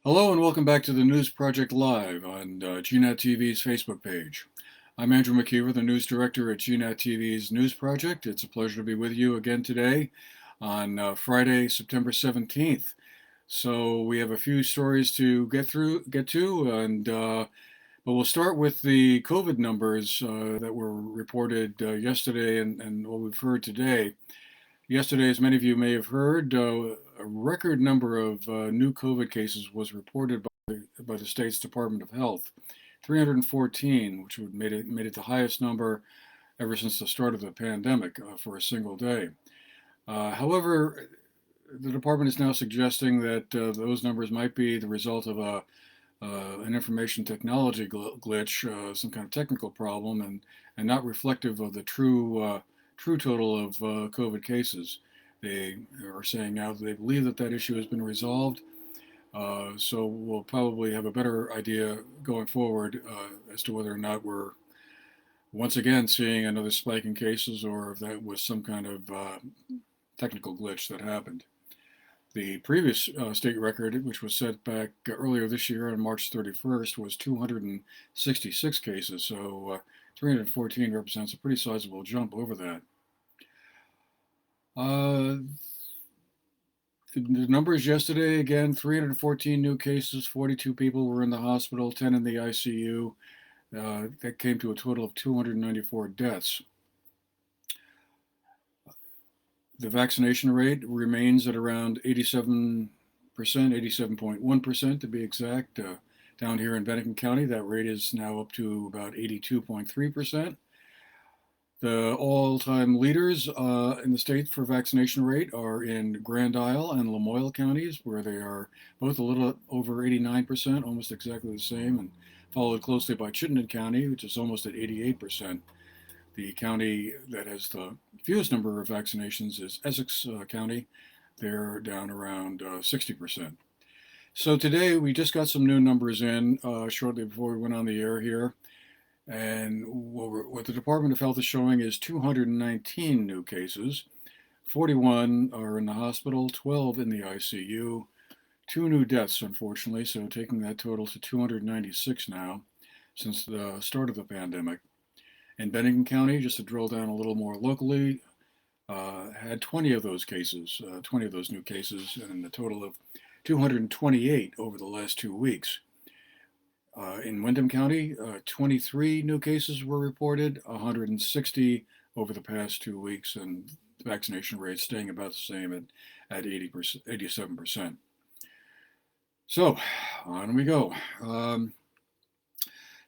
Hello and welcome back to the News Project Live on GNAT-TV's Facebook page. I'm Andrew McKeever, the news director at GNAT-TV's News Project. It's a pleasure to be with you again today on Friday, September 17th. So we have a few stories to get to, but we'll start with the COVID numbers that were reported yesterday and what we've heard today. Yesterday, as many of you may have heard, a record number of new COVID cases was reported by the state's Department of Health, 314, which would made it the highest number ever since the start of the pandemic for a single day. However, the department is now suggesting that those numbers might be the result of an information technology glitch, some kind of technical problem, and not reflective of the true total of COVID cases. They are saying now that they believe that issue has been resolved. So we'll probably have a better idea going forward as to whether or not we're once again seeing another spike in cases or if that was some kind of technical glitch that happened. The previous state record, which was set back earlier this year on March 31st, was 266 cases. So 314 represents a pretty sizable jump over that. The numbers yesterday, again, 314 new cases, 42 people were in the hospital, 10 in the ICU. That came to a total of 294 deaths. The vaccination rate remains at around 87%, 87.1% to be exact. Down here in Bennington County, that rate is now up to about 82.3%. The all-time leaders in the state for vaccination rate are in Grand Isle and Lamoille counties, where they are both a little over 89%, almost exactly the same, and followed closely by Chittenden County, which is almost at 88%. The county that has the fewest number of vaccinations is Essex County. They're down around 60%. So today we just got some new numbers in shortly before we went on the air here. And what the Department of Health is showing is 219 new cases. 41 are in the hospital, 12 in the ICU, 2 new deaths, unfortunately, so taking that total to 296 now since the start of the pandemic. In Bennington County, just to drill down a little more locally, had 20 of those cases, 20 of those new cases, and a total of 228 over the last 2 weeks. In Windham County, 23 new cases were reported, 160 over the past 2 weeks, and the vaccination rate staying about the same at 87%. So, on we go.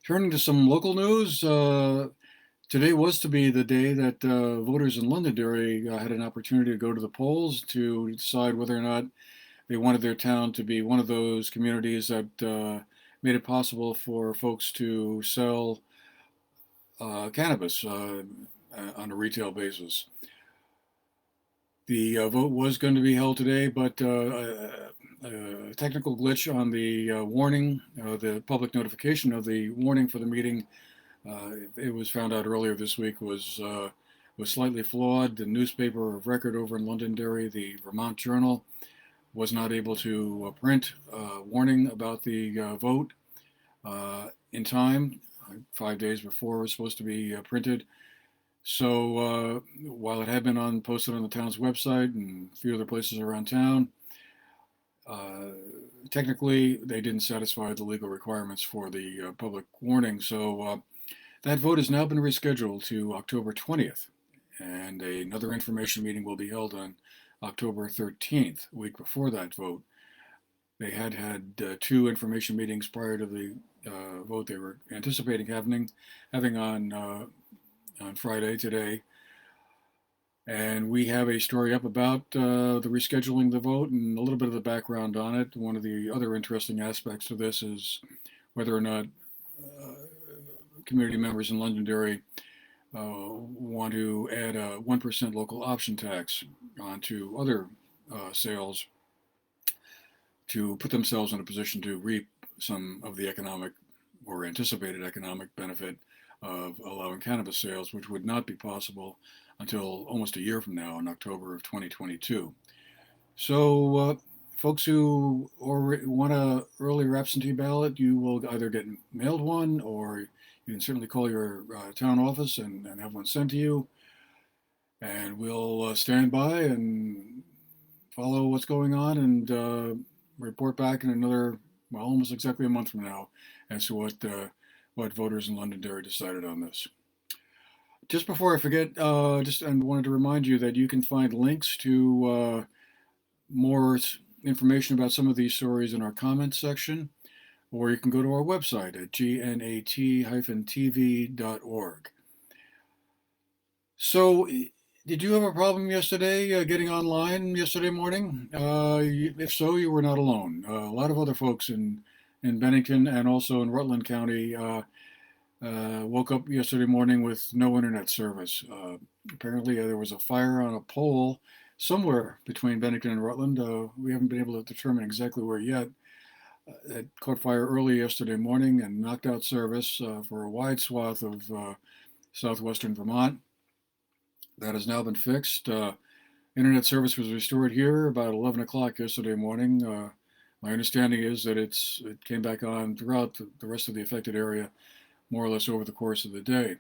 Turning to some local news, today was to be the day that voters in Londonderry had an opportunity to go to the polls to decide whether or not they wanted their town to be one of those communities that made it possible for folks to sell cannabis on a retail basis. The vote was going to be held today, but a technical glitch on the warning, the public notification of the warning for the meeting, it was found out earlier this week, was slightly flawed. The newspaper of record over in Londonderry, the Vermont Journal, was not able to print a warning about the vote in time, 5 days before it was supposed to be printed. So while it had been posted on the town's website and a few other places around town, technically they didn't satisfy the legal requirements for the public warning. So that vote has now been rescheduled to October 20th, and another information meeting will be held on October 13th, a week before that vote. They had 2 information meetings prior to the vote they were anticipating having on Friday today. And we have a story up about the rescheduling the vote and a little bit of the background on it. One of the other interesting aspects to this is whether or not community members in Londonderry want to add a 1% local option tax onto other sales to put themselves in a position to reap some of the economic or anticipated economic benefit of allowing cannabis sales, which would not be possible until almost a year from now in October of 2022. So folks who want a earlier absentee ballot, you will either get mailed one, or you can certainly call your town office and have one sent to you. And we'll stand by and follow what's going on and report back in another, well, almost exactly a month from now as to what voters in Londonderry decided on this. Just before I forget, I wanted to remind you that you can find links to more information about some of these stories in our comments section, or you can go to our website at gnat-tv.org. So, did you have a problem yesterday getting online yesterday morning? If so, you were not alone. A lot of other folks in Bennington and also in Rutland County woke up yesterday morning with no internet service. Apparently, there was a fire on a pole somewhere between Bennington and Rutland. We haven't been able to determine exactly where yet. It caught fire early yesterday morning and knocked out service for a wide swath of southwestern Vermont. That has now been fixed. Internet service was restored here about 11 o'clock yesterday morning. My understanding is that it came back on throughout the rest of the affected area, more or less over the course of the day.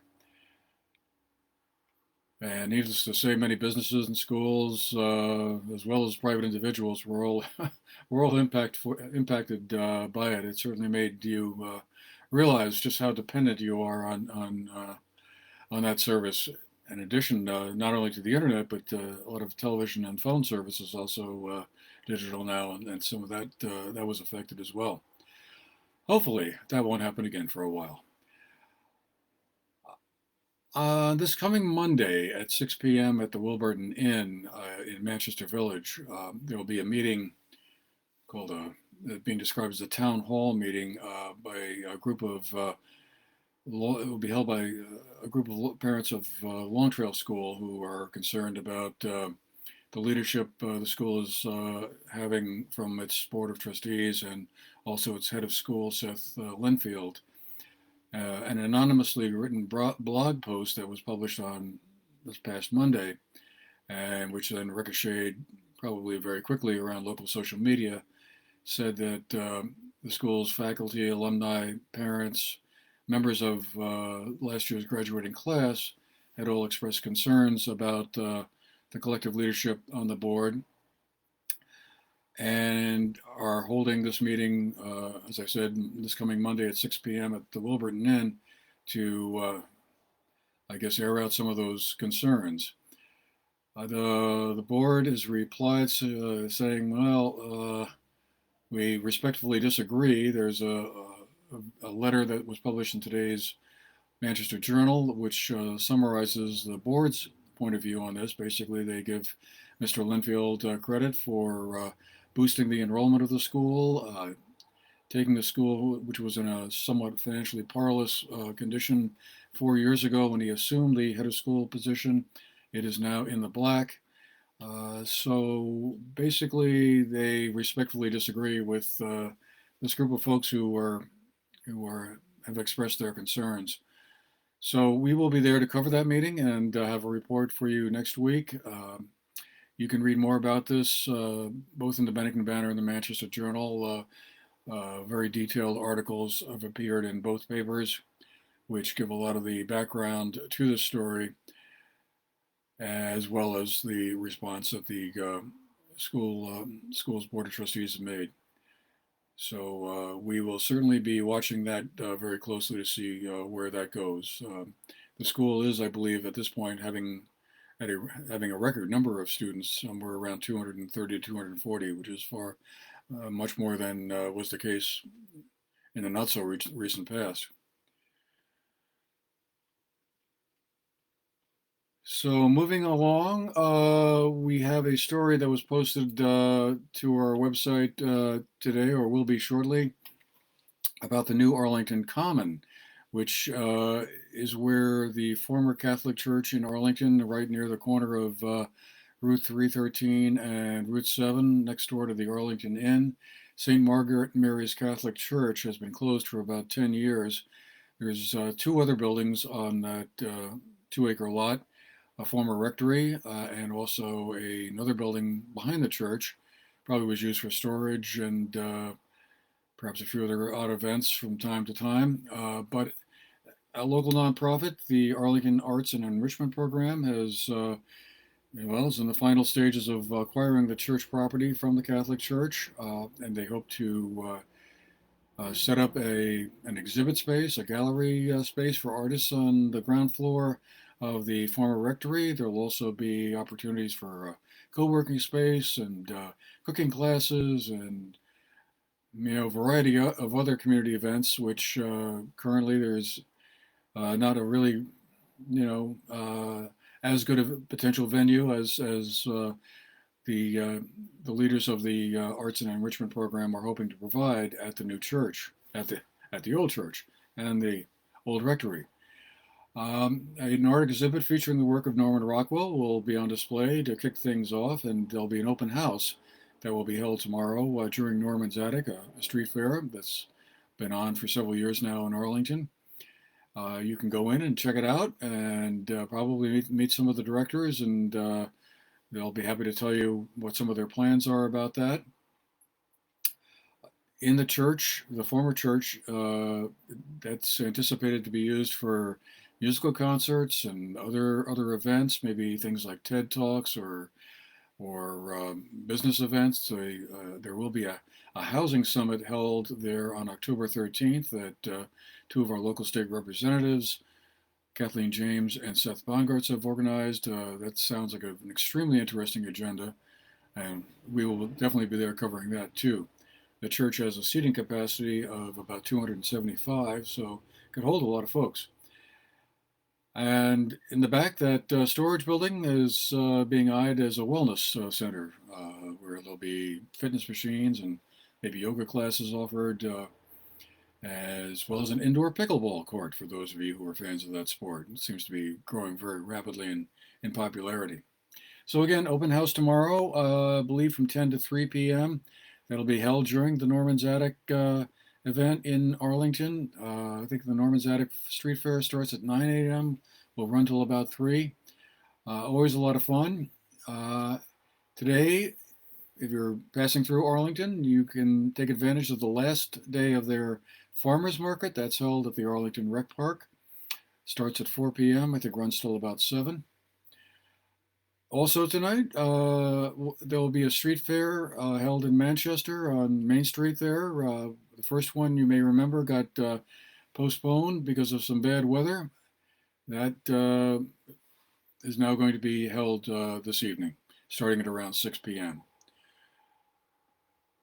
And needless to say, many businesses and schools, as well as private individuals, were all impacted by it. It certainly made you realize just how dependent you are on that service. In addition, not only to the internet, but a lot of television and phone services also digital now, and some of that that was affected as well. Hopefully, that won't happen again for a while. This coming Monday at 6 p.m. at the Wilburton Inn in Manchester Village, there will be a meeting called being described as a town hall meeting by a group of it will be held by a group of parents of Long Trail School who are concerned about the leadership the school is having from its board of trustees and also its head of school, Seth Linfield. An anonymously written blog post that was published on this past Monday, and which then ricocheted probably very quickly around local social media, said that the school's faculty, alumni, parents, members of last year's graduating class had all expressed concerns about the collective leadership on the board, and are holding this meeting, as I said, this coming Monday at 6 p.m. at the Wilburton Inn to, I guess, air out some of those concerns. The board has replied saying, well, we respectfully disagree. There's a letter that was published in today's Manchester Journal, which summarizes the board's point of view on this. Basically, they give Mr. Linfield credit for boosting the enrollment of the school, taking the school, which was in a somewhat financially parlous condition 4 years ago when he assumed the head of school position. It is now in the black. So basically, they respectfully disagree with this group of folks who have expressed their concerns. So we will be there to cover that meeting and have a report for you next week. You can read more about this both in the Bennington Banner and the Manchester Journal. Very detailed articles have appeared in both papers, which give a lot of the background to the story, as well as the response that the school's board of trustees have made. So we will certainly be watching that very closely to see where that goes. The school is, I believe, at this point having a record number of students, somewhere around 230 to 240, which is far much more than was the case in the not so recent past. So moving along, we have a story that was posted to our website today, or will be shortly, about the Newarlington Common, which is where the former Catholic Church in Arlington, right near the corner of Route 313 and Route 7, next door to the Arlington Inn. St. Margaret Mary's Catholic Church has been closed for about 10 years. There's two other buildings on that 2-acre lot, a former rectory and also another building behind the church, probably was used for storage and perhaps a few other odd events from time to time. But a local nonprofit, the Arlington Arts and Enrichment Program, is in the final stages of acquiring the church property from the Catholic Church, and they hope to set up an exhibit space, a gallery space for artists on the ground floor of the former rectory. There will also be opportunities for co-working space and cooking classes and a variety of other community events, which currently there's not a really as good a potential venue as the leaders of the Arts and Enrichment Program are hoping to provide at the new church, at the old church and the old rectory. An art exhibit featuring the work of Norman Rockwell will be on display to kick things off, and there'll be an open house that will be held tomorrow during Norman's Attic, a street fair that's been on for several years now in Arlington. You can go in and check it out and probably meet some of the directors, and they'll be happy to tell you what some of their plans are about that. In the church, the former church, that's anticipated to be used for musical concerts and other events, maybe things like TED Talks or business events. There will be a housing summit held there on October 13th that two of our local state representatives, Kathleen James and Seth Bongartz, have organized. That sounds like an extremely interesting agenda, and we will definitely be there covering that too. The church has a seating capacity of about 275, so it could hold a lot of folks. And in the back, that storage building is being eyed as a wellness center, where there'll be fitness machines and maybe yoga classes offered, as well as an indoor pickleball court for those of you who are fans of that sport. It seems to be growing very rapidly in popularity. So again, open house tomorrow, I believe from 10 to 3 p.m. That'll be held during the Norman's Attic event in Arlington. I think the Norman's Attic Street Fair starts at 9 a.m. Will run till about 3. Always a lot of fun. Today, if you're passing through Arlington, you can take advantage of the last day of their farmers market. That's held at the Arlington Rec Park. Starts at 4 p.m. I think runs till about 7. Also tonight, there will be a street fair held in Manchester on Main Street there. The first one, you may remember, got postponed because of some bad weather. That is now going to be held this evening, starting at around 6 p.m.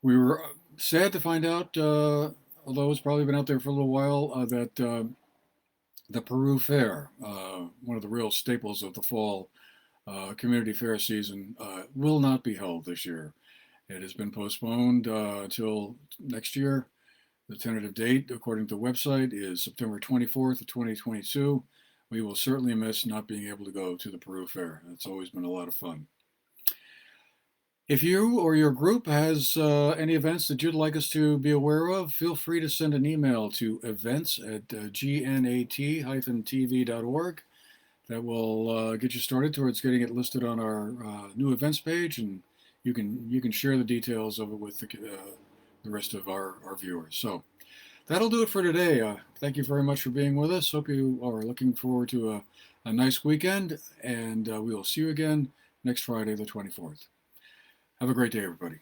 We were sad to find out, although it's probably been out there for a little while, that the Peru Fair, one of the real staples of the fall community fair season, will not be held this year. It has been postponed until next year. The tentative date, according to the website, is September 24th of 2022. We will certainly miss not being able to go to the Peru Fair. It's always been a lot of fun. If you or your group has any events that you'd like us to be aware of, feel free to send an email to events@gnat-tv.org. That will get you started towards getting it listed on our new events page, and you can share the details of it with the rest of our viewers. So that'll do it for today. Thank you very much for being with us. Hope you are looking forward to a nice weekend, and we will see you again next Friday, the 24th. Have a great day, everybody.